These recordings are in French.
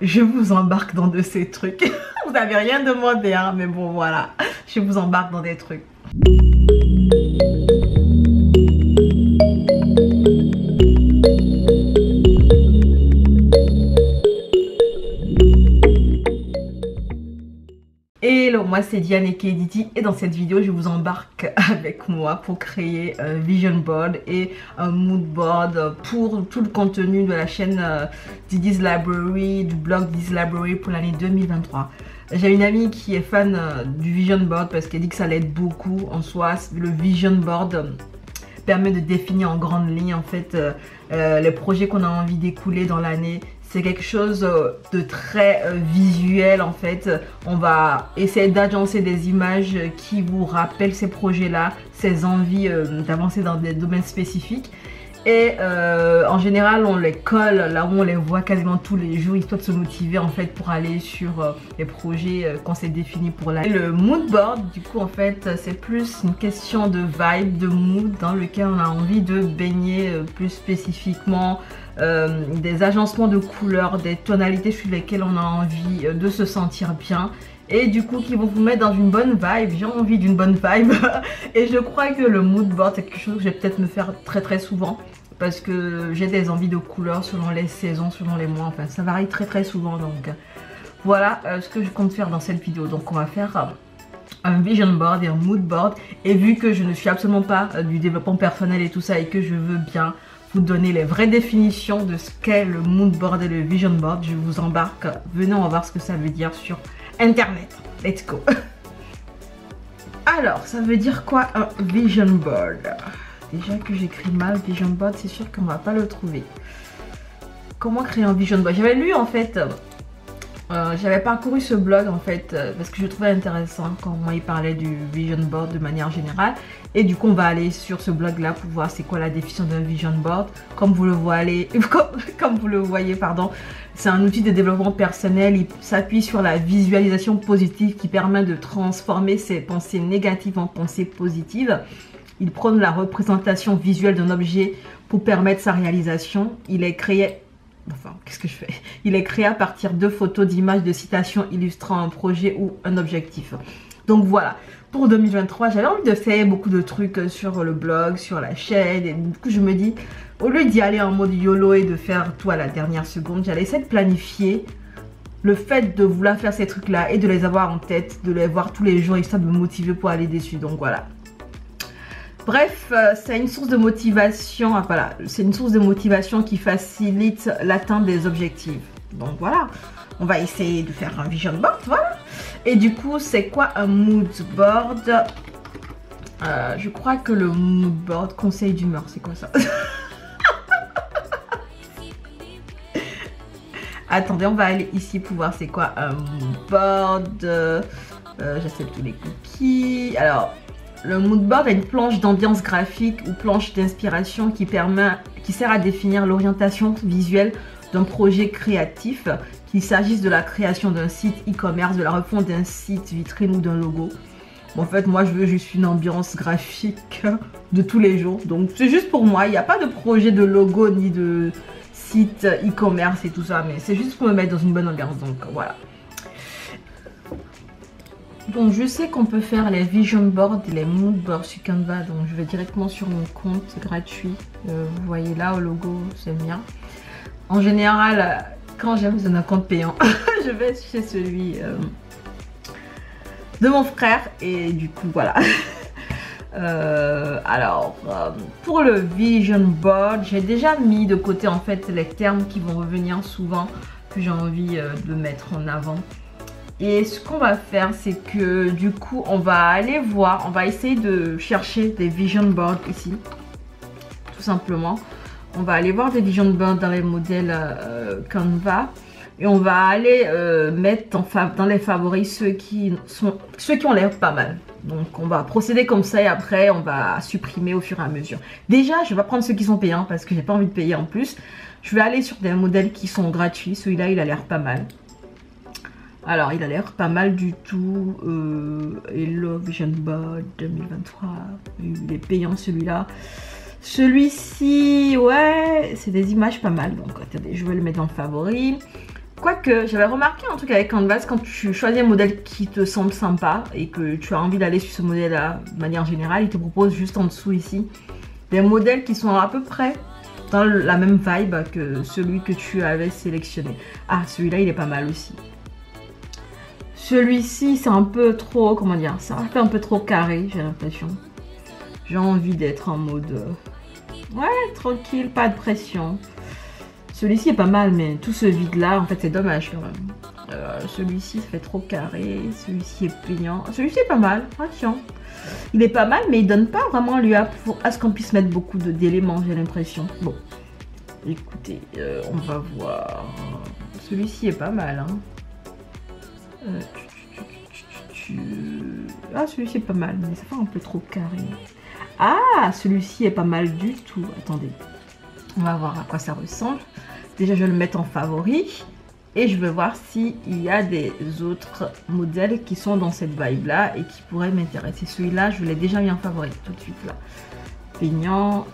je vous embarque dans de ces trucs. Vous n'avez rien demandé, hein, mais bon, voilà. Je vous embarque dans des trucs. Hello, moi c'est Diane et Kediti et dans cette vidéo je vous embarque avec moi pour créer un vision board et un mood board pour tout le contenu de la chaîne Didi's Library, du blog Didi's Library pour l'année 2023. J'ai une amie qui est fan du vision board parce qu'elle dit que ça l'aide beaucoup en soi. Le vision board permet de définir en grande ligne en fait les projets qu'on a envie d'écouler dans l'année. C'est quelque chose de très visuel en fait. On va essayer d'agencer des images qui vous rappellent ces projets-là, ces envies d'avancer dans des domaines spécifiques. Et en général, on les colle là où on les voit quasiment tous les jours, histoire de se motiver en fait pour aller sur les projets qu'on s'est définis pour l'année. Le mood board, du coup, en fait, c'est plus une question de vibe, de mood dans lequel on a envie de baigner plus spécifiquement. Des agencements de couleurs, des tonalités sur lesquelles on a envie de se sentir bien et du coup qui vont vous mettre dans une bonne vibe. J'ai envie d'une bonne vibe et je crois que le mood board c'est quelque chose que je vais peut-être me faire très souvent parce que j'ai des envies de couleurs selon les saisons, selon les mois, enfin ça varie très souvent. Donc voilà ce que je compte faire dans cette vidéo. Donc on va faire un vision board et un mood board, et vu que je ne suis absolument pas du développement personnel et tout ça et que je veux bien vous donner les vraies définitions de ce qu'est le mood board et le vision board, je vous embarque. Venez, on va voir ce que ça veut dire sur internet. Let's go. Alors, ça veut dire quoi un vision board? Déjà que j'écris mal vision board, c'est sûr qu'on va pas le trouver. Comment créer un vision board? J'avais lu en fait, j'avais parcouru ce blog en fait parce que je trouvais intéressant quand moi il parlait du vision board de manière générale, et du coup on va aller sur ce blog là pour voir c'est quoi la définition d'un vision board. Comme vous le voyez, pardon, c'est un outil de développement personnel. Il s'appuie sur la visualisation positive qui permet de transformer ses pensées négatives en pensées positives. Il prône la représentation visuelle d'un objet pour permettre sa réalisation. Il est créé Il est créé à partir de photos, d'images, de citations illustrant un projet ou un objectif. Donc voilà, pour 2023, j'avais envie de faire beaucoup de trucs sur le blog, sur la chaîne. Et du coup, je me dis, au lieu d'y aller en mode YOLO et de faire tout à la dernière seconde, j'allais essayer de planifier le fait de vouloir faire ces trucs-là et de les avoir en tête, de les voir tous les jours, histoire de me motiver pour aller dessus. Donc voilà. Bref, c'est une source de motivation, voilà, c'est une source de motivation qui facilite l'atteinte des objectifs. Donc voilà, on va essayer de faire un vision board, voilà. Et du coup, c'est quoi un mood board? Je crois que le mood board, conseil d'humeur, c'est quoi ça? Attendez, on va aller ici pour voir c'est quoi un mood board. J'accepte tous les cookies. Alors, le mood board a une planche d'ambiance graphique ou planche d'inspiration qui sert à définir l'orientation visuelle d'un projet créatif, qu'il s'agisse de la création d'un site e-commerce, de la refonte d'un site vitrine ou d'un logo. En fait, moi, je veux juste une ambiance graphique de tous les jours. Donc, c'est juste pour moi. Il n'y a pas de projet de logo ni de site e-commerce et tout ça, mais c'est juste pour me mettre dans une bonne ambiance. Donc, voilà. Donc je sais qu'on peut faire les vision boards et les mood boards sur Canva, donc je vais directement sur mon compte, c'est gratuit. Vous voyez là au logo, c'est bien. En général, quand j'ai besoin d'un compte payant, je vais chez celui de mon frère et du coup voilà. Pour le vision board, j'ai déjà mis de côté en fait les termes qui vont revenir souvent, que j'ai envie de mettre en avant. Et ce qu'on va faire, c'est que du coup, on va aller voir, on va essayer de chercher des vision boards ici, tout simplement. On va aller voir des vision boards dans les modèles Canva et on va aller mettre dans les favoris ceux qui ont l'air pas mal. Donc on va procéder comme ça et après on va supprimer au fur et à mesure. Déjà, je vais prendre ceux qui sont payants parce que j'ai pas envie de payer en plus. Je vais aller sur des modèles qui sont gratuits. Celui-là, il a l'air pas mal. Alors, il a l'air pas mal du tout. Hello Vision Board 2023. Il est payant celui-là. Celui-ci, ouais, c'est des images pas mal. Donc, attendez, je vais le mettre en favori. Quoique, j'avais remarqué un truc avec Canvas, quand tu choisis un modèle qui te semble sympa et que tu as envie d'aller sur ce modèle-là de manière générale, il te propose juste en dessous ici des modèles qui sont à peu près dans la même vibe que celui que tu avais sélectionné. Ah, celui-là, il est pas mal aussi. Celui-ci, c'est un peu trop, comment dire, ça fait un peu trop carré, j'ai l'impression. J'ai envie d'être en mode, ouais, tranquille, pas de pression. Celui-ci est pas mal, mais tout ce vide-là, en fait, c'est dommage quand même. Celui-ci, ça fait trop carré. Celui-ci est plaignant. Celui-ci est pas mal, attention. Il est pas mal, mais il donne pas vraiment lieu à ce qu'on puisse mettre beaucoup d'éléments, j'ai l'impression. Bon, écoutez, on va voir. Celui-ci est pas mal, hein. Ah, celui-ci est pas mal, mais ça fait un peu trop carré. Ah, celui-ci est pas mal du tout. Attendez, on va voir à quoi ça ressemble. Déjà, je vais le mettre en favori. Et je vais voir s'il y a des autres modèles qui sont dans cette vibe-là et qui pourraient m'intéresser. Celui-là, je l'ai déjà mis en favori tout de suite là. Peignant,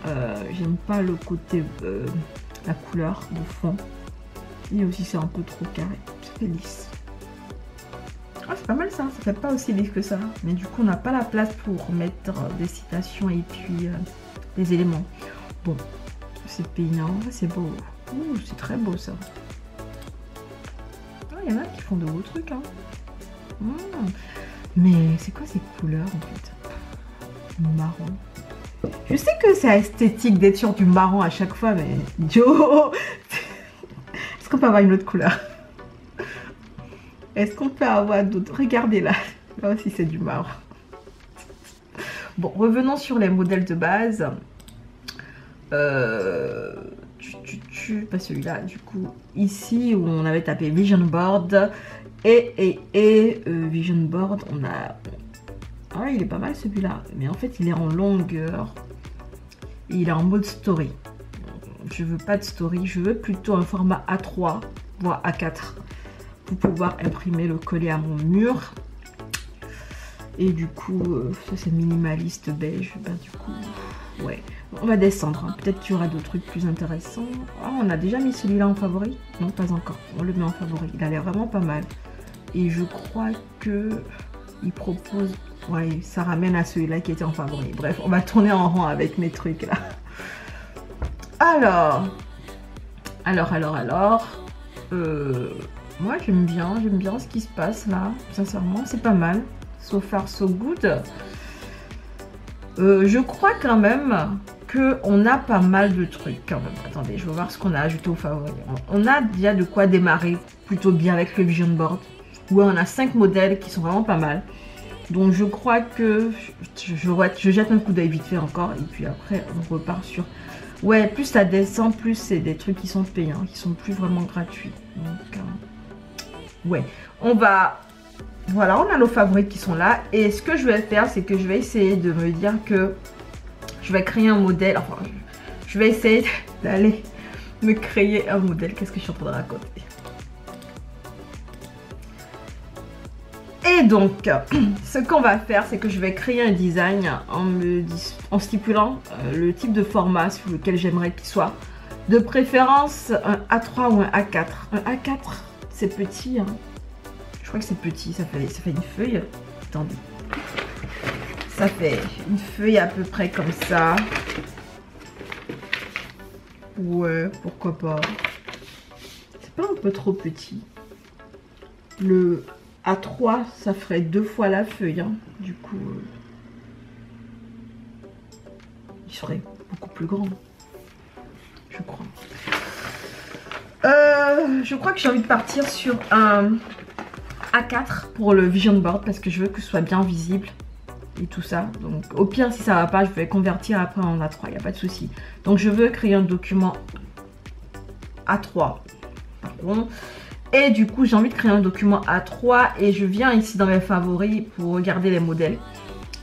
j'aime pas le côté, la couleur de fond. Et aussi, c'est un peu trop carré. Ça fait lisse. Ah, c'est pas mal ça, ça fait pas aussi lisse que ça. Mais du coup, on n'a pas la place pour mettre des citations et puis des éléments. Bon, c'est peignant, c'est beau. Ouh, c'est très beau ça. Il y en a qui font de beaux trucs, hein. Mais c'est quoi ces couleurs en fait? Marron. Je sais que c'est esthétique d'être sur du marron à chaque fois, mais Joe, est-ce qu'on peut avoir une autre couleur? Est-ce qu'on peut avoir d'autres? Regardez là, là aussi c'est du marron. Bon, revenons sur les modèles de base. Pas celui-là, du coup, ici où on avait tapé Vision Board et Vision Board, on a... Ah, il est pas mal celui-là, mais en fait, il est en longueur et il est en mode story. Je veux pas de story, je veux plutôt un format A3, voire A4 pour pouvoir imprimer le coller à mon mur. Et du coup, ça c'est minimaliste beige, ben, du coup, ouais. On va descendre, hein. Peut-être qu'il y aura d'autres trucs plus intéressants. Ah, on a déjà mis celui-là en favori? Non, pas encore. On le met en favori. Il a l'air vraiment pas mal. Et je crois que il propose... Ouais, ça ramène à celui-là qui était en favori. Bref, on va tourner en rond avec mes trucs là. Alors. Moi, j'aime bien ce qui se passe là. Sincèrement, c'est pas mal. So far, so good. Je crois quand même qu'on a pas mal de trucs quand même. Attendez, je vais voir ce qu'on a ajouté au favori. On a déjà de quoi démarrer plutôt bien avec le Vision Board. Ouais, on a 5 modèles qui sont vraiment pas mal. Donc je crois que je jette un coup d'œil vite fait encore. Et puis après, on repart sur... Ouais, plus ça descend, plus c'est des trucs qui sont payants, qui sont plus vraiment gratuits. Donc, ouais, on va... Voilà, on a nos favoris qui sont là. Et ce que je vais faire, c'est que je vais essayer de me dire que je vais créer un modèle. Enfin, je vais essayer d'aller me créer un modèle. Qu'est-ce que je suis en train de raconter? Et donc, ce qu'on va faire, c'est que je vais créer un design en stipulant le type de format sur lequel j'aimerais qu'il soit. De préférence, un A3 ou un A4. Un A4, c'est petit, hein. Je crois que c'est petit, ça fait une feuille. Attendez. Ça fait une feuille à peu près comme ça. Ouais, pourquoi pas. C'est pas un peu trop petit. Le A3, ça ferait 2 fois la feuille, hein. Du coup, il serait beaucoup plus grand. Je crois. Je crois que j'ai envie de partir sur un A4 pour le Vision Board parce que je veux que ce soit bien visible et tout ça. Donc au pire, si ça va pas, je vais convertir après en A3, il n'y a pas de souci. Donc je veux créer un document A3. Pardon. Et du coup, j'ai envie de créer un document A3 et je viens ici dans mes favoris pour regarder les modèles.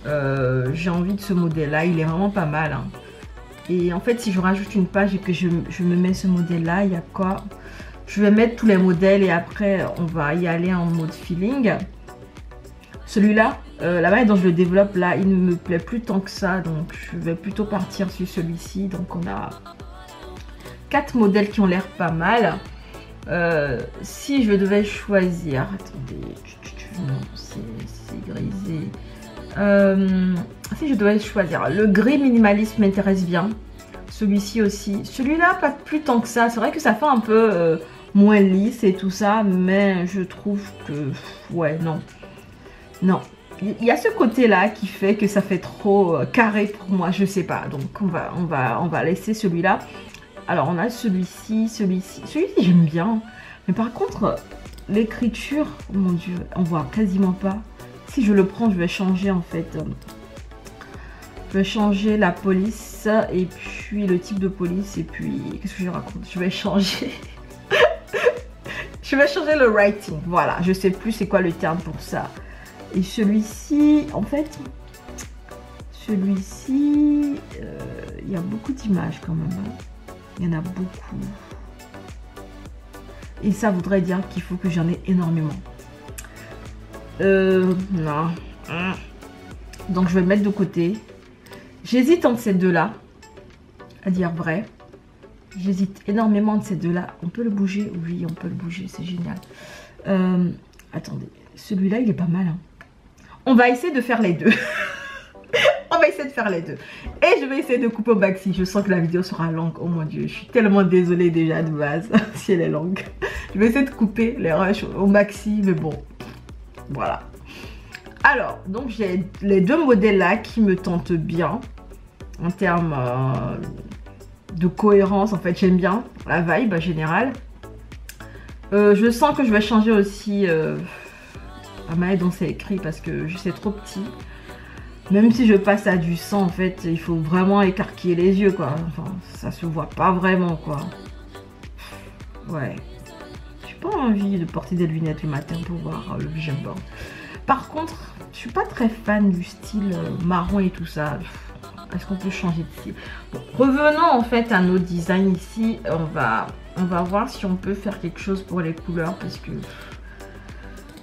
J'ai envie de ce modèle-là, il est vraiment pas mal, hein. Et en fait, si je rajoute une page et que je me mets ce modèle-là, il y a quoi? Je vais mettre tous les modèles et après, on va y aller en mode feeling. Celui-là, la manière dont je le développe là, il ne me plaît plus tant que ça. Donc, je vais plutôt partir sur celui-ci. Donc, on a 4 modèles qui ont l'air pas mal. Si je devais choisir, attendez, non, c'est grisé. Si je devais choisir, le gris minimaliste m'intéresse bien. Celui-ci aussi. Celui-là, pas plus tant que ça. C'est vrai que ça fait un peu moins lisse et tout ça, mais je trouve que... Ouais, non. Non. Il y a ce côté-là qui fait que ça fait trop carré pour moi, je sais pas. Donc, on va laisser celui-là. Alors, on a celui-ci, celui-ci. Celui-ci, j'aime bien. Mais par contre, l'écriture, oh mon Dieu, on voit quasiment pas. Si je le prends, je vais changer en fait. Je vais changer la police et puis le type de police et puis qu'est-ce que je raconte? Je vais changer. Je vais changer le writing. Voilà, je sais plus c'est quoi le terme pour ça. Et celui-ci, en fait, celui-ci, il y a beaucoup d'images quand même. Hein. Il y en a beaucoup. Et ça voudrait dire qu'il faut que j'en ai énormément. Non. Donc je vais le mettre de côté. J'hésite entre ces deux-là, à dire vrai. J'hésite énormément entre ces deux-là. On peut le bouger? Oui, on peut le bouger, c'est génial. Attendez, celui-là, il est pas mal. Hein. On va essayer de faire les deux. On va essayer de faire les deux. Et je vais essayer de couper au maxi. Je sens que la vidéo sera longue. Oh mon Dieu, je suis tellement désolée déjà de base, si elle est longue. Je vais essayer de couper les rushs au maxi, mais bon, voilà. Alors, donc j'ai les deux modèles là qui me tentent bien en termes de cohérence. En fait, j'aime bien la vibe générale. Je sens que je vais changer aussi la manière dont c'est écrit parce que c'est trop petit. Même si je passe à du sang, en fait, il faut vraiment écarquiller les yeux, quoi. Enfin, ça se voit pas vraiment, quoi. Ouais. J'ai pas envie de porter des lunettes le matin pour voir le vision board. Par contre, je suis pas très fan du style marron et tout ça. Est-ce qu'on peut changer de style? Bon, revenons en fait à nos designs ici. On va voir si on peut faire quelque chose pour les couleurs parce que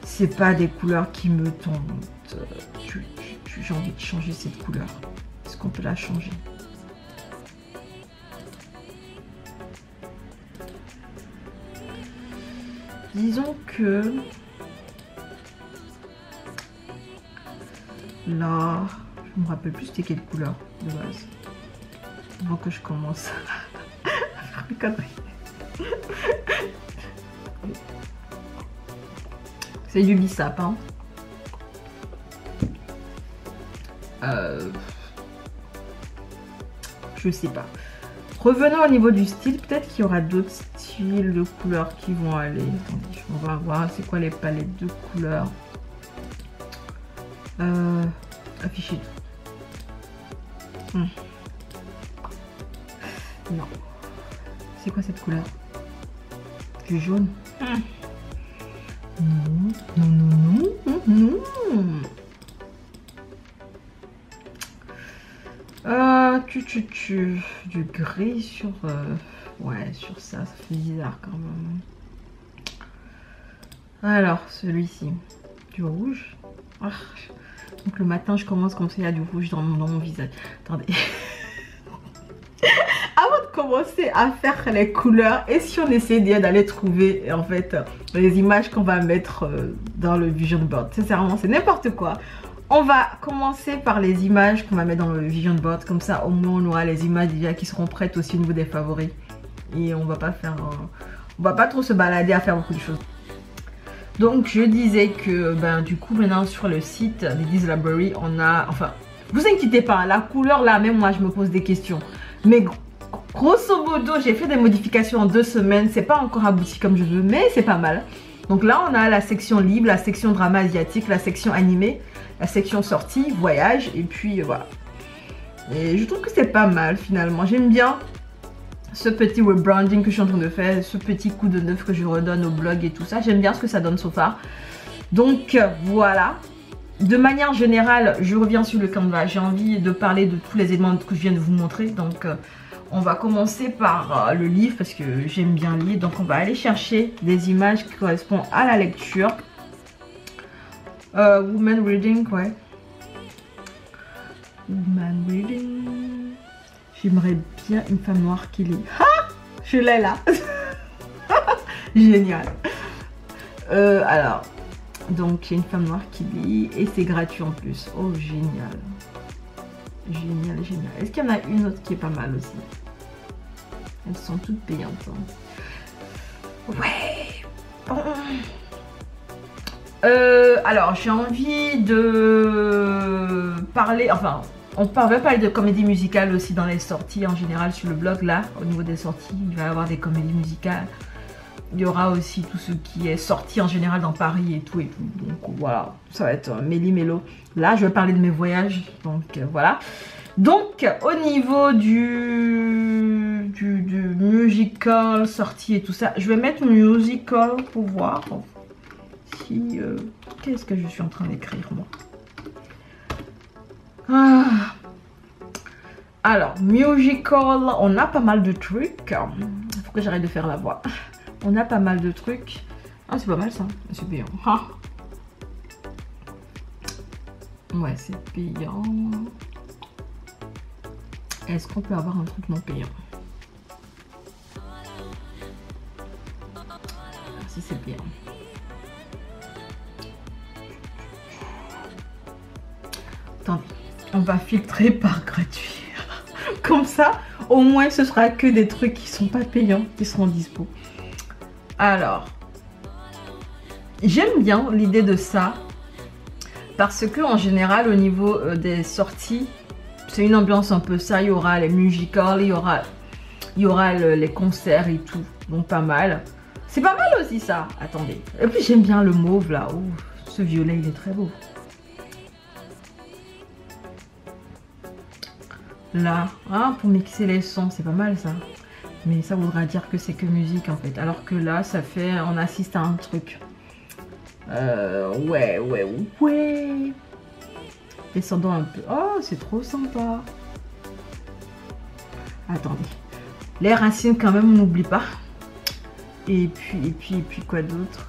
c'est pas des couleurs qui me tentent. J'ai envie de changer cette couleur. Est-ce qu'on peut la changer? Disons que là, je me rappelle plus c'était quelle couleur de base. Avant que je commence à faire mes conneries. C'est du bissap, hein. Je sais pas. Revenons au niveau du style. Peut-être qu'il y aura d'autres styles de couleurs qui vont aller. Attendez, on va voir c'est quoi les palettes de couleurs. Afficher tout. Non. C'est quoi cette couleur? Du jaune. Non, non, non, non, non. Du gris sur... ouais, sur ça, ça fait bizarre quand même. Alors, celui-ci. Du rouge. Ah, donc le matin, je commence comme ça, il y a du rouge dans mon visage. Attendez. Avant de commencer à faire les couleurs, et si on essaie d'aller trouver en fait les images qu'on va mettre dans le vision board. Sincèrement, c'est n'importe quoi. On va commencer par les images qu'on va mettre dans le vision board. Comme ça, au moins, on aura les images déjà qui seront prêtes aussi au niveau des favoris. Et on va pas faire... on va pas trop se balader à faire beaucoup de choses. Donc, je disais que, ben, du coup, maintenant, sur le site d'Edy's Library, on a... Enfin, vous inquiétez pas, la couleur, là, même moi, je me pose des questions. Mais grosso modo, j'ai fait des modifications en 2 semaines. C'est pas encore abouti comme je veux, mais c'est pas mal. Donc là, on a la section libre, la section drama asiatique, la section animée, la section sortie, voyage, et puis voilà. Et je trouve que c'est pas mal finalement. J'aime bien ce petit rebranding que je suis en train de faire, ce petit coup de neuf que je redonne au blog et tout ça. J'aime bien ce que ça donne so far. Donc voilà. De manière générale, je reviens sur le Canva. J'ai envie de parler de tous les éléments que je viens de vous montrer. Donc on va commencer par le livre parce que j'aime bien lire. Donc on va aller chercher des images qui correspondent à la lecture. Woman reading, ouais. Woman reading. J'aimerais bien une femme noire qui lit. Ah, je l'ai là. Génial. Alors, donc il y a une femme noire qui lit et c'est gratuit en plus. Oh, génial. Génial, génial. Est-ce qu'il y en a une autre qui est pas mal aussi? Elles sont toutes payantes. Hein. Ouais. Bon. Alors, j'ai envie de parler, enfin, on va parler de comédie musicale aussi dans les sorties en général sur le blog. Là, au niveau des sorties, il va y avoir des comédies musicales. Il y aura aussi tout ce qui est sorti en général dans Paris et tout et tout. Donc voilà, ça va être méli-mélo. Là, je vais parler de mes voyages. Donc voilà. Donc au niveau du musical sorti et tout ça, je vais mettre musical pour voir si... qu'est-ce que je suis en train d'écrire moi? Alors, musical, on a pas mal de trucs. Il faut que j'arrête de faire la voix. On a pas mal de trucs. Ah, c'est pas mal ça. C'est payant. Ah. Ouais, c'est payant. Est-ce qu'on peut avoir un truc non payant? Si c'est payant. Attends, on va filtrer par gratuit. Comme ça, au moins ce sera que des trucs qui sont pas payants, qui seront dispo. Alors, j'aime bien l'idée de ça parce que en général au niveau des sorties, c'est une ambiance un peu ça. Il y aura les musicals, il y aura les concerts et tout, donc pas mal. C'est pas mal aussi ça. Attendez. Et puis j'aime bien le mauve là. Oh, ce violet il est très beau. Là, hein, pour mixer les sons, c'est pas mal ça. Mais ça voudra dire que c'est que musique en fait. Alors que là, ça fait, on assiste à un truc. Ouais. Descendons un peu. Oh, c'est trop sympa. Attendez. Les racines quand même, on n'oublie pas. Et puis quoi d'autre?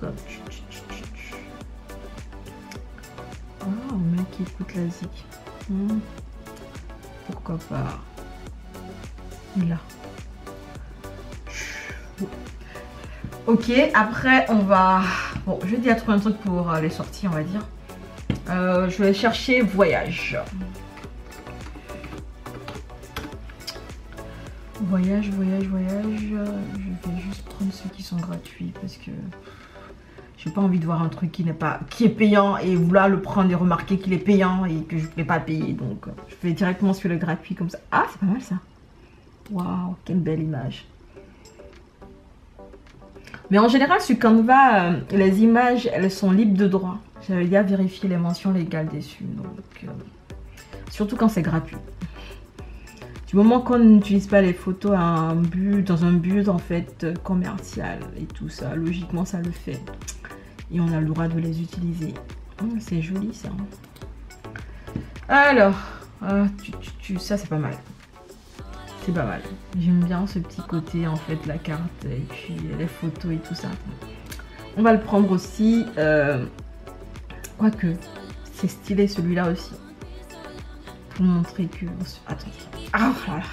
Oh, un mec qui écoute la zik. Pourquoi pas. Là. Ok, après on va... Bon, je vais dire trouver un truc pour les sorties, on va dire. Je vais chercher voyage. Voyage. Je vais juste prendre ceux qui sont gratuits parce que j'ai pas envie de voir un truc qui est payant et vouloir le prendre et remarquer qu'il est payant et que je ne vais pas payer. Donc je vais directement sur le gratuit comme ça. Ah, c'est pas mal ça. Waouh, quelle belle image. Mais en général, sur Canva, les images, elles sont libres de droit. J'avais déjà vérifié les mentions légales dessus. Donc, surtout quand c'est gratuit. Du moment qu'on n'utilise pas les photos dans un but en fait commercial et tout ça, logiquement ça le fait. Et on a le droit de les utiliser. C'est joli ça. Alors, ça c'est pas mal. C'est pas mal. J'aime bien ce petit côté en fait, la carte et puis les photos et tout ça. On va le prendre aussi. Quoique, c'est stylé celui-là aussi. Pour montrer que... Attends. Ah voilà.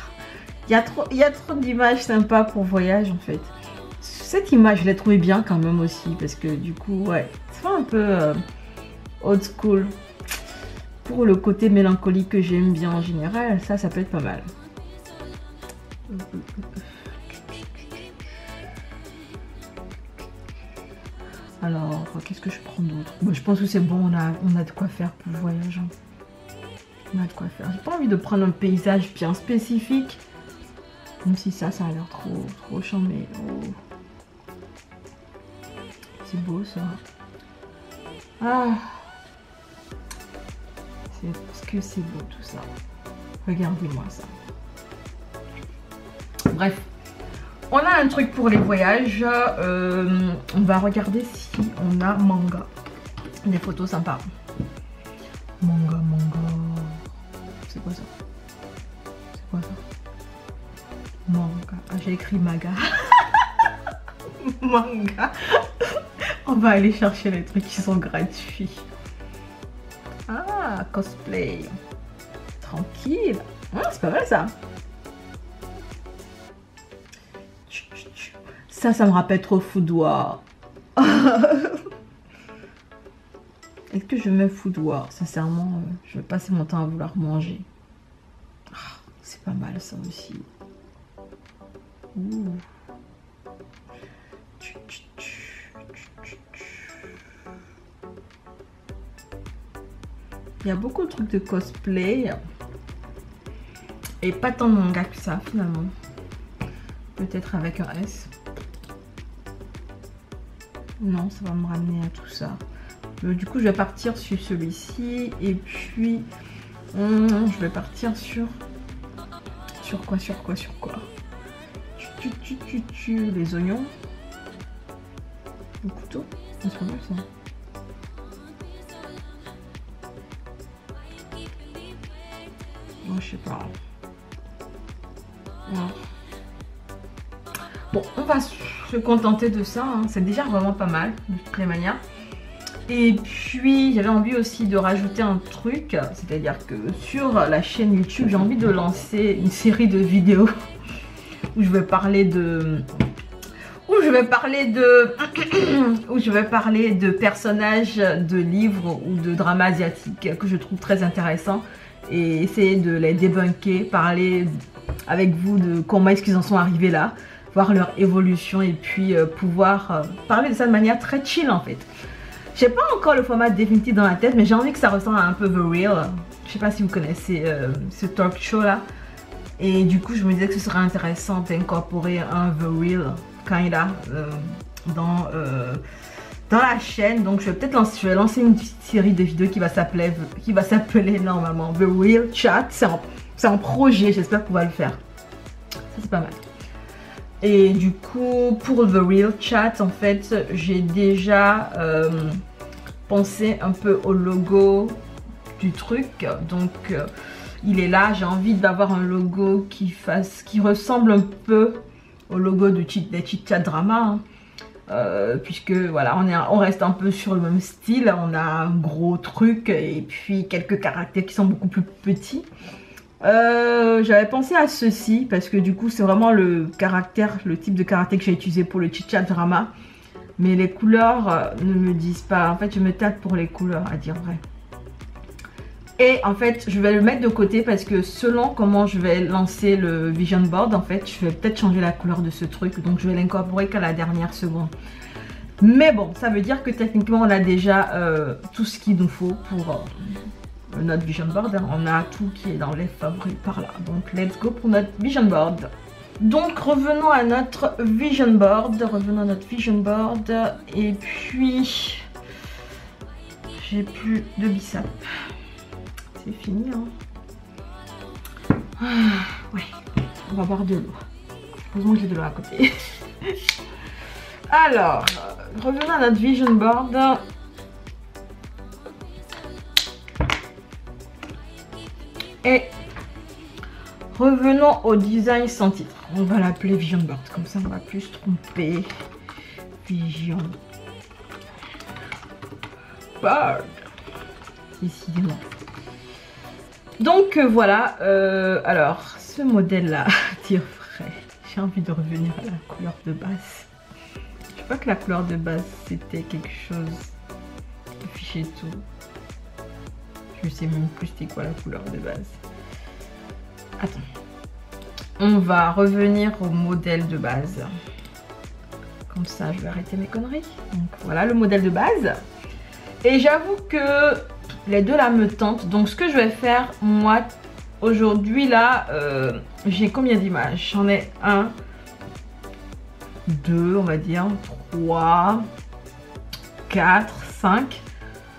Il y a trop d'images sympas pour voyage en fait. Cette image, je l'ai trouvée bien quand même aussi. Parce que du coup, ouais. C'est un peu old school. Pour le côté mélancolique que j'aime bien en général, ça peut être pas mal. Alors, qu'est-ce que je prends d'autre? Bon, je pense que c'est bon, on a de quoi faire pour le voyage. On a de quoi faire. J'ai pas envie de prendre un paysage bien spécifique. Même si ça a l'air trop charmé. Oh. C'est beau ça. Ah. C'est parce que c'est beau tout ça. Regardez-moi ça. Bref. On a un truc pour les voyages. On va regarder si on a manga. Des photos sympas. Manga. C'est quoi ça? C'est quoi ça? Manga. Ah, j'ai écrit maga. Manga. On va aller chercher les trucs qui sont gratuits. Ah, cosplay. Tranquille. Ah, c'est pas mal ça. Ça me rappelle trop Food War. Est-ce que je mets Food War? Sincèrement, je vais passer mon temps à vouloir manger. Oh, c'est pas mal ça aussi. Ouh. Il y a beaucoup de trucs de cosplay. Et pas tant de manga que ça finalement. Peut-être avec un S. Non, ça va me ramener à tout ça. Du coup, je vais partir sur celui-ci. Et puis, je vais partir sur... Sur quoi? Les oignons. Le couteau. C'est pas mal ça. Moi, je sais pas. Ouais. Bon, on va se contenter de ça. Hein. C'est déjà vraiment pas mal, de toutes les manières. Et puis, j'avais envie aussi de rajouter un truc. C'est-à-dire que sur la chaîne YouTube, j'ai envie de lancer une série de vidéos où je vais parler de... Où je vais parler de personnages de livres ou de dramas asiatiques que je trouve très intéressants. Et essayer de les débunker, parler avec vous de comment est-ce qu'ils en sont arrivés là, voir leur évolution et puis pouvoir parler de ça de manière très chill en fait. J'ai pas encore le format définitif dans la tête, mais j'ai envie que ça ressemble à un peu The Real. Je sais pas si vous connaissez ce talk show là. Et du coup je me disais que ce serait intéressant d'incorporer un The Real quand il a dans la chaîne. Donc je vais peut-être lancer une petite série de vidéos qui va s'appeler normalement The Real Chat. C'est en projet, j'espère qu'on va le faire. Ça c'est pas mal. Et du coup pour The Real Chat en fait j'ai déjà pensé un peu au logo du truc. Donc il est là, j'ai envie d'avoir un logo qui ressemble un peu au logo des Chit Chat Drama. Puisque voilà, on reste un peu sur le même style, on a un gros truc et puis quelques caractères qui sont beaucoup plus petits. J'avais pensé à ceci parce que du coup c'est vraiment le type de caractère que j'ai utilisé pour le Chit Chat Drama, mais les couleurs ne me disent pas. En fait je me tâte pour les couleurs à dire vrai. Et en fait je vais le mettre de côté parce que selon comment je vais lancer le vision board, en fait je vais peut-être changer la couleur de ce truc, donc je vais l'incorporer qu'à la dernière seconde. Mais bon, ça veut dire que techniquement on a déjà tout ce qu'il nous faut pour notre vision board. On a tout qui est dans les favoris par là, donc let's go pour notre vision board. Donc revenons à notre vision board, et puis j'ai plus de biceps. C'est fini hein. Ouais, on va boire de l'eau. Heureusement que j'ai de l'eau à côté. Alors, revenons à notre vision board. Et revenons au design sans titre. On va l'appeler vision board, comme ça on va plus se tromper. Vision board. Décidément. Donc voilà, alors ce modèle là, dire vrai, j'ai envie de revenir à la couleur de base. Je crois que la couleur de base c'était quelque chose qui affichait tout. Je sais même plus c'était quoi la couleur de base. Attends, on va revenir au modèle de base. Comme ça je vais arrêter mes conneries. Donc voilà le modèle de base. Et j'avoue que les deux là me tentent. Donc ce que je vais faire moi aujourd'hui là, j'ai combien d'images? J'en ai 1, 2 on va dire, 3, 4, 5.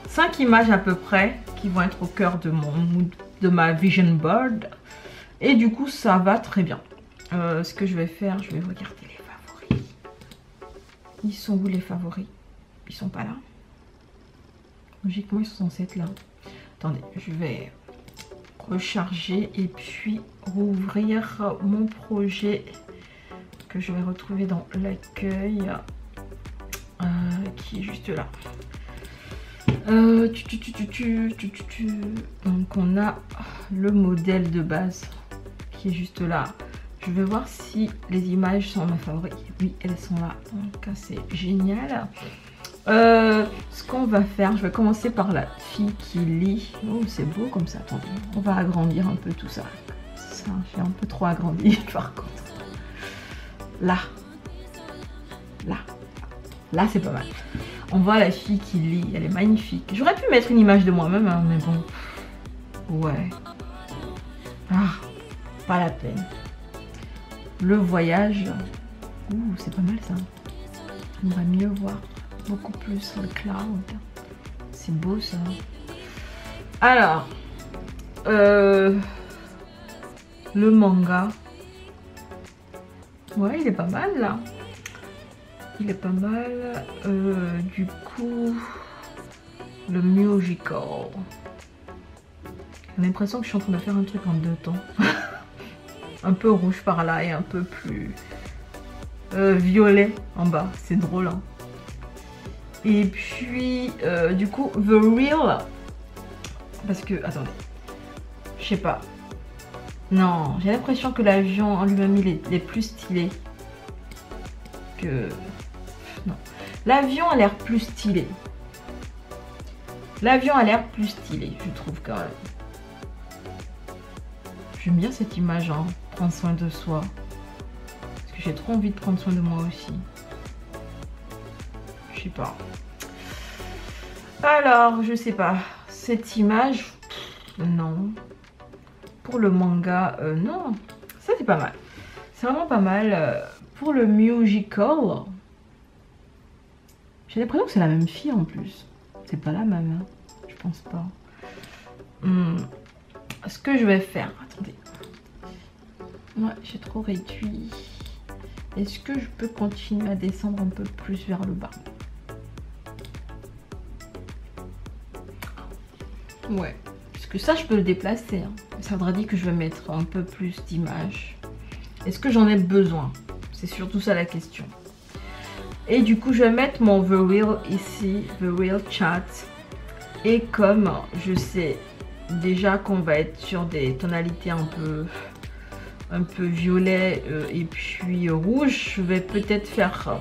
5 images à peu près qui vont être au cœur de ma vision board. Et du coup ça va très bien. Ce que je vais faire, je vais regarder les favoris. Ils sont où les favoris? Ils sont pas là. Logiquement ils sont censés être là. Attendez, je vais recharger et puis rouvrir mon projet que je vais retrouver dans l'accueil qui est juste là. Donc on a le modèle de base qui est juste là. Je vais voir si les images sont mes favoris. Oui, elles sont là. Donc c'est génial. Ce qu'on va faire, je vais commencer par la fille qui lit. Oh, c'est beau comme ça. Attendez, on va agrandir un peu tout ça. Ça, j'ai un peu trop agrandi par contre. Là. Là. Là, c'est pas mal. On voit la fille qui lit. Elle est magnifique. J'aurais pu mettre une image de moi-même, hein, mais bon. Ouais. Ah, pas la peine. Le voyage. Ouh, c'est pas mal ça. On va mieux voir. Beaucoup plus le cloud. C'est beau ça. Alors. Le manga. Ouais, il est pas mal là. Il est pas mal. Du coup, le musical. J'ai l'impression que je suis en train de faire un truc en 2 temps. Un peu rouge par là et un peu plus violet en bas. C'est drôle. Hein. Et puis, du coup, The Real. Parce que, attendez. Je sais pas. Non, j'ai l'impression que l'avion en lui-même, il est plus stylé. Que... Non. L'avion a l'air plus stylé. L'avion a l'air plus stylé, je trouve quand même. J'aime bien cette image, hein. Prendre soin de soi. Parce que j'ai trop envie de prendre soin de moi aussi. Je sais pas. Alors, je sais pas. Cette image, non. Pour le manga, non. Ça, c'est pas mal. C'est vraiment pas mal. Pour le musical, j'ai l'impression que c'est la même fille en plus. C'est pas la même, hein. Je pense pas. Ce que je vais faire, attendez. Ouais, j'ai trop réduit. Est-ce que je peux continuer à descendre un peu plus vers le bas? Ouais, parce que ça, je peux le déplacer. Hein. Ça voudrait dire que je vais mettre un peu plus d'images. Est-ce que j'en ai besoin? C'est surtout ça la question. Et du coup, je vais mettre mon The Real ici, The Real Chat. Et comme je sais déjà qu'on va être sur des tonalités un peu violet et puis rouge, je vais peut-être faire...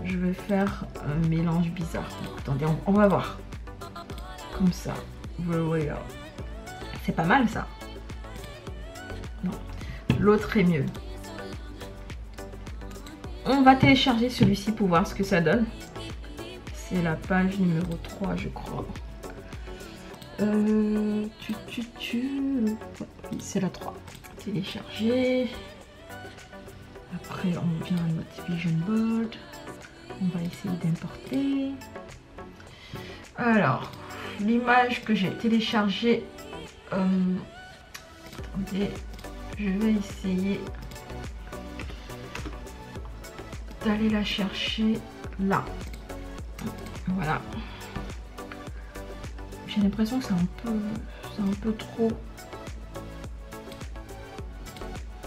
je vais faire un mélange bizarre. Donc, attendez, on va voir. Comme ça. The Real. C'est pas mal ça. Non. L'autre est mieux. On va télécharger celui-ci pour voir ce que ça donne. C'est la page numéro 3, je crois. C'est la 3. Télécharger. Après, on vient à notre Vision Board. On va essayer d'importer. Alors, l'image que j'ai téléchargée. Attendez, je vais essayer d'aller la chercher là. Voilà. J'ai l'impression que c'est un peu trop.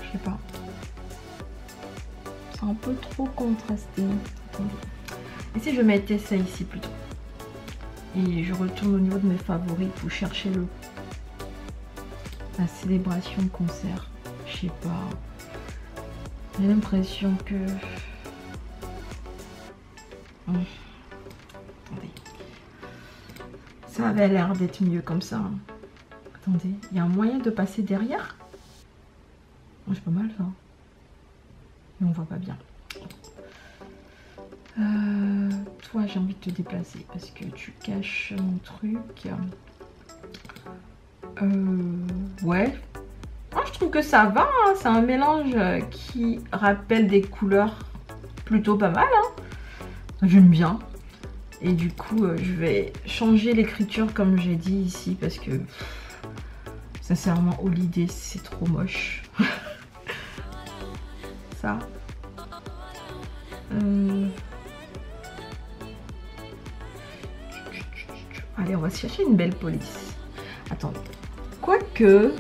Je sais pas. C'est un peu trop contrasté. Attendez. Et si je mettais ça ici plutôt? Et je retourne au niveau de mes favoris pour chercher la célébration concert. Je sais pas. J'ai l'impression que... Attendez. Ça avait l'air d'être mieux comme ça. Attendez, il y a un moyen de passer derrière? C'est pas mal ça. Mais on voit pas bien. Toi, j'ai envie de te déplacer parce que tu caches mon truc. Ouais. Moi, je trouve que ça va. Hein. C'est un mélange qui rappelle des couleurs plutôt pas mal. Hein. J'aime bien. Et du coup, je vais changer l'écriture comme j'ai dit ici parce que sincèrement, Holiday, c'est trop moche. Ça. Allez, on va se chercher une belle police. Attendez. Quoique,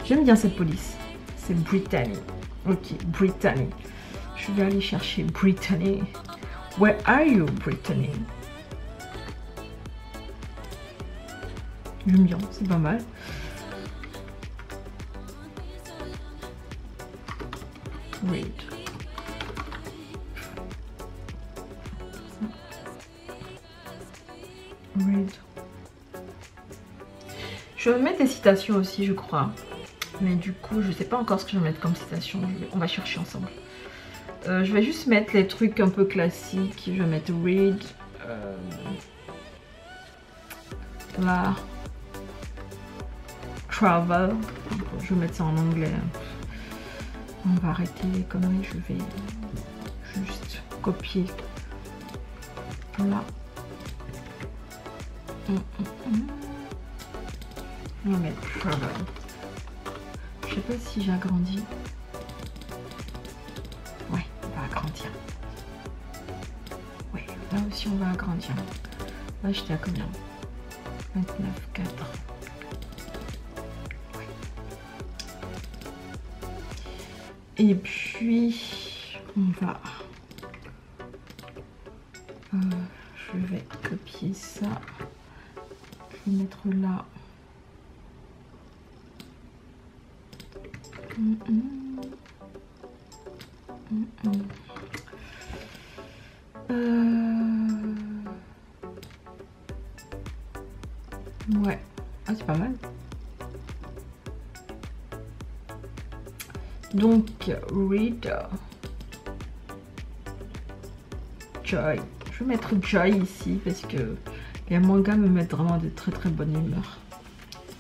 j'aime bien cette police. C'est Brittany. Ok, Brittany. Je vais aller chercher Brittany. Where are you, Brittany? J'aime bien, c'est pas mal. Read. Read. Je vais mettre des citations aussi, je crois. Mais du coup, je sais pas encore ce que je vais mettre comme citation. On va chercher ensemble. Je vais juste mettre les trucs un peu classiques. Je vais mettre read. Là. Travel. Je vais mettre ça en anglais. On va arrêter les conneries. Je vais juste copier. Là. On va mettre travel. Je sais pas si j'ai agrandi. Ouais, on va agrandir. Ouais, là aussi on va agrandir. Là j'étais à combien? 29,4. Ouais. Et puis on va... je vais copier ça. Je vais mettre là. Ouais, ah, c'est pas mal. Donc, read joy. Je vais mettre joy ici parce que les mangas me mettent vraiment de très très bonne humeur.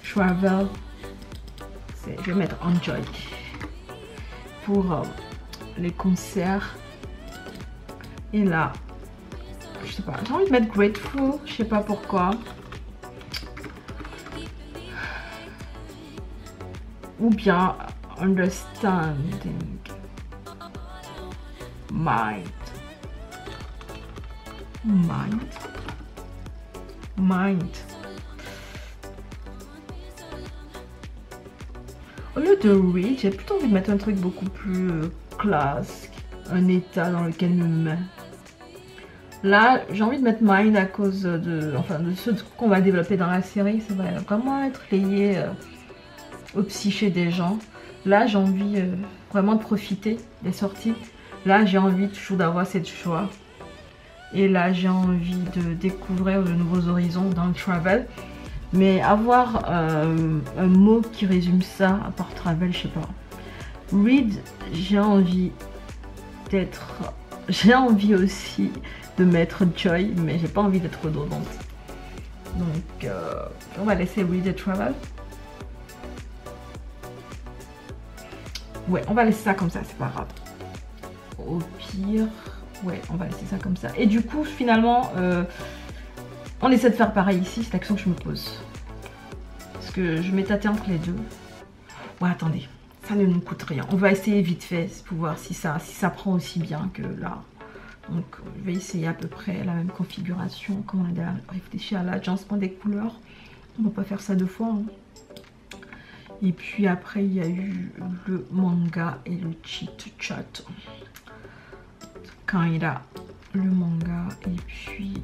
Travel. Je vais mettre enjoy pour les concerts. Et là, je sais pas, j'ai envie de mettre grateful, je sais pas pourquoi. Ou bien understanding. Mind. Au lieu de read, j'ai plutôt envie de mettre un truc beaucoup plus classe, un état dans lequel je me mets. Là, j'ai envie de mettre mind à cause de ce qu'on va développer dans la série. Ça va vraiment être lié au psyché des gens. Là, j'ai envie vraiment de profiter des sorties. Là, j'ai envie toujours d'avoir cette joie. Et là, j'ai envie de découvrir de nouveaux horizons dans le travel. Mais avoir un mot qui résume ça, à part travel, je sais pas. Read, j'ai envie d'être... J'ai envie aussi de mettre joy, mais j'ai pas envie d'être redondante. Donc, on va laisser read et travel. Ouais, on va laisser ça comme ça, c'est pas grave. Au pire, ouais, on va laisser ça comme ça. Et du coup, finalement... on essaie de faire pareil ici, c'est l'action que je me pose. Parce que je m'ai tâté entre les deux. Ouais, attendez, ça ne nous coûte rien. On va essayer vite fait pour voir si ça prend aussi bien que là. Donc, je vais essayer à peu près la même configuration. Comme on a déjà réfléchi à l'agencement des couleurs. On ne va pas faire ça deux fois. Hein. Et puis après, il y a eu le manga et le cheat chat. Quand il a le manga et puis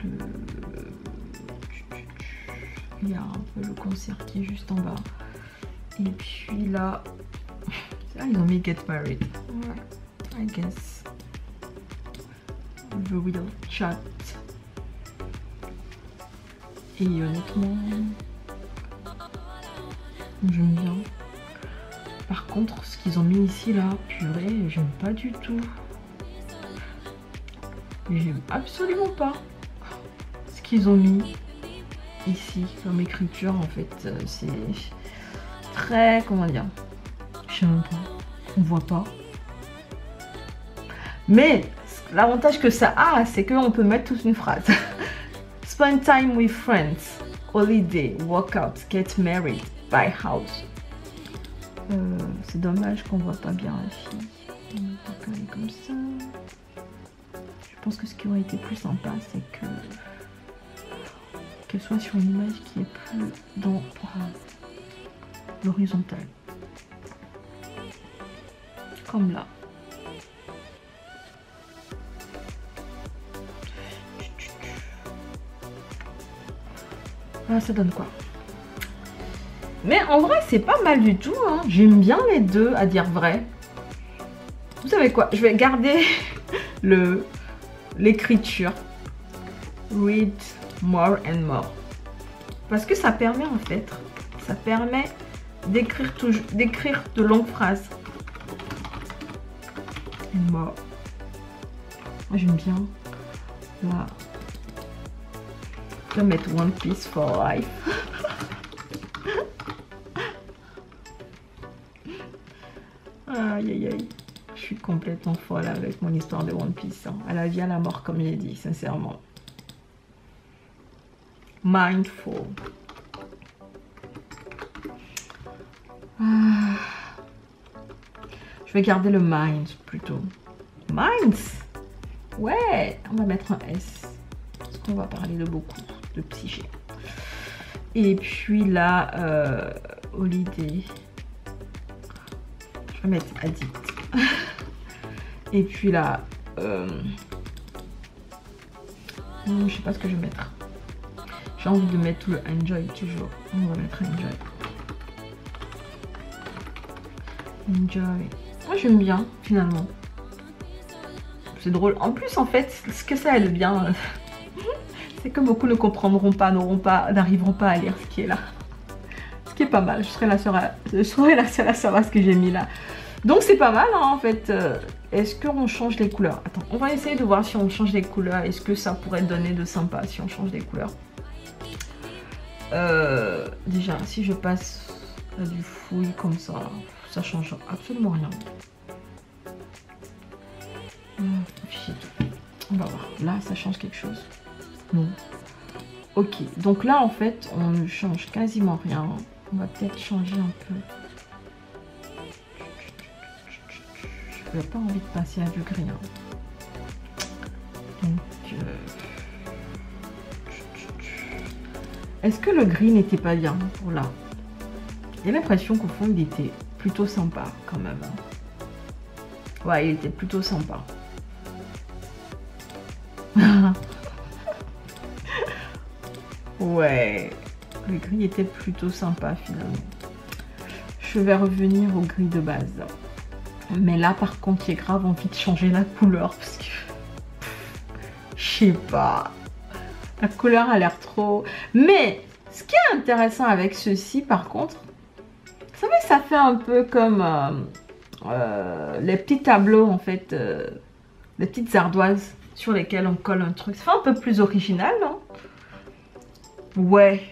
il y a un peu le concert qui est juste en bas. Et puis là, ils ont mis Get Married. Ouais, I guess. The real chat. Et honnêtement, j'aime bien. Par contre, ce qu'ils ont mis ici là, purée, j'aime pas du tout. J'aime absolument pas ce qu'ils ont mis ici comme écriture. En fait, c'est très, comment dire, je sais même pas, on voit pas. Mais l'avantage que ça a, c'est qu'on peut mettre toute une phrase. Spend time with friends, holiday, workout, get married, buy house. C'est dommage qu'on voit pas bien la fille. On va coller comme ça. Je pense que ce qui aurait été plus sympa, c'est qu'elle soit sur une image qui est plus dans l'horizontale. Comme là. Ah, ça donne quoi? Mais en vrai, c'est pas mal du tout. Hein. J'aime bien les deux, à dire vrai. Vous savez quoi, je vais garder l'écriture read more and more parce que ça permet en fait, ça permet d'écrire de longues phrases. And more. Moi j'aime bien là. Je vais mettre One Piece for life. Aïe aïe aïe. Je suis complètement folle avec mon histoire de One Piece. Hein. À la vie, à la mort, comme j'ai dit, sincèrement. Mindful. Je vais garder le mind plutôt. Minds. Ouais, on va mettre un S. Parce qu'on va parler de beaucoup de psyché. Et puis là, holiday. Je vais mettre addict. Et puis là, je sais pas ce que je vais mettre. J'ai envie de mettre le enjoy toujours. On va mettre enjoy. Enjoy. Moi j'aime bien finalement. C'est drôle. En plus en fait, ce que ça aide bien, c'est que beaucoup ne comprendront pas, n'arriveront pas à lire ce qui est là. Ce qui est pas mal. Je serai la seule à savoir ce que j'ai mis là. Donc c'est pas mal hein, en fait. Est-ce qu'on change les couleurs? Attends, on va essayer de voir si on change les couleurs. Est-ce que ça pourrait donner de sympa si on change les couleurs? Déjà, si je passe à du fouille comme ça, ça change absolument rien. On va voir. Là, ça change quelque chose? Non. Ok, donc là en fait, on ne change quasiment rien. On va peut-être changer un peu. Je n'ai pas envie de passer à du gris. Hein. Donc, est-ce que le gris n'était pas bien pour là? J'ai l'impression qu'au fond, il était plutôt sympa quand même. Ouais, il était plutôt sympa. Ouais, le gris était plutôt sympa finalement. Je vais revenir au gris de base. Mais là, par contre, j'ai grave envie de changer la couleur parce que... Je sais pas. La couleur a l'air trop... Mais, ce qui est intéressant avec ceci, par contre, vous savez, ça fait un peu comme les petits tableaux, en fait, les petites ardoises sur lesquelles on colle un truc. Ça fait un peu plus original, non? Ouais.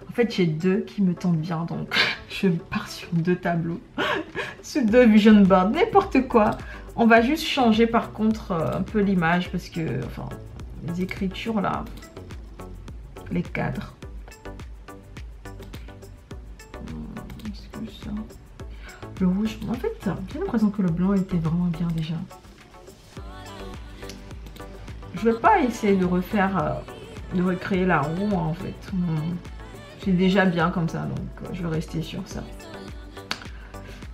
En fait, j'ai deux qui me tentent bien, donc je pars sur deux tableaux. Sur deux vision boards, n'importe quoi. On va juste changer par contre un peu l'image parce que, enfin, les écritures là, les cadres. Est-ce que ça... Le rouge, en fait, j'ai l'impression que le blanc était vraiment bien déjà. Je vais pas essayer de refaire, de recréer la roue en fait. C'est déjà bien comme ça, donc je vais rester sur ça.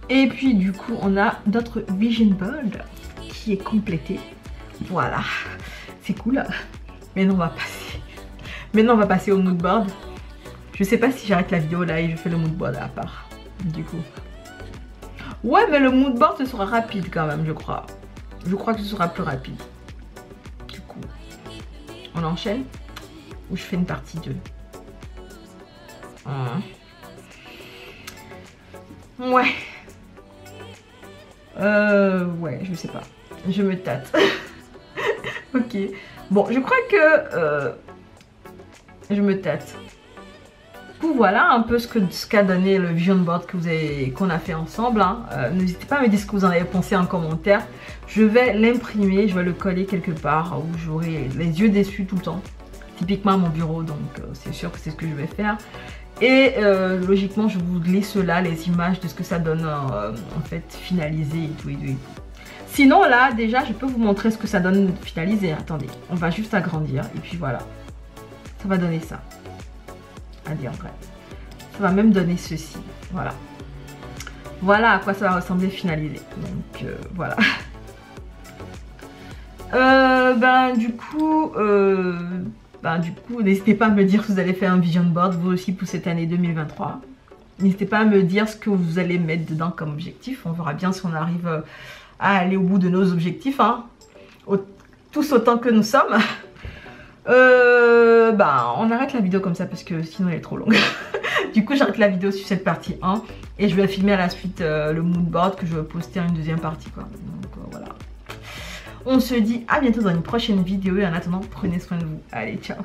Et puis du coup, on a notre vision board qui est complété. Voilà, c'est cool. Maintenant, on va passer au mood board. Je sais pas si j'arrête la vidéo là et je fais le mood board à part. Du coup. Ouais, mais le mood board, ce sera rapide quand même, je crois. Je crois que ce sera plus rapide. Du coup, on enchaîne ou je fais une partie 2. Ouais. Ouais, je sais pas. Je me tâte. Ok. Bon, je crois que je me tâte. Du coup, voilà un peu ce qu'a donné le vision board qu'on a fait ensemble. Hein. N'hésitez pas à me dire ce que vous en avez pensé en commentaire. Je vais l'imprimer, je vais le coller quelque part où j'aurai les yeux dessus tout le temps. Typiquement à mon bureau, donc c'est sûr que c'est ce que je vais faire. Et logiquement, je vous glisse là les images de ce que ça donne en fait finalisé et tout et tout et tout. Sinon là, déjà, je peux vous montrer ce que ça donne finalisé. Attendez, on va juste agrandir et puis voilà. Ça va donner ça. Allez, en vrai. Ça va même donner ceci. Voilà. Voilà à quoi ça va ressembler finalisé. Donc voilà. Du coup, n'hésitez pas à me dire si vous allez faire un vision board vous aussi pour cette année 2023. N'hésitez pas à me dire ce que vous allez mettre dedans comme objectif. On verra bien si on arrive à aller au bout de nos objectifs, hein, tous autant que nous sommes. Bah, on arrête la vidéo comme ça parce que sinon elle est trop longue. Du coup, j'arrête la vidéo sur cette partie 1 et je vais filmer à la suite le mood board que je vais poster en une deuxième partie, quoi. Donc voilà. On se dit à bientôt dans une prochaine vidéo et en attendant, prenez soin de vous. Allez, ciao.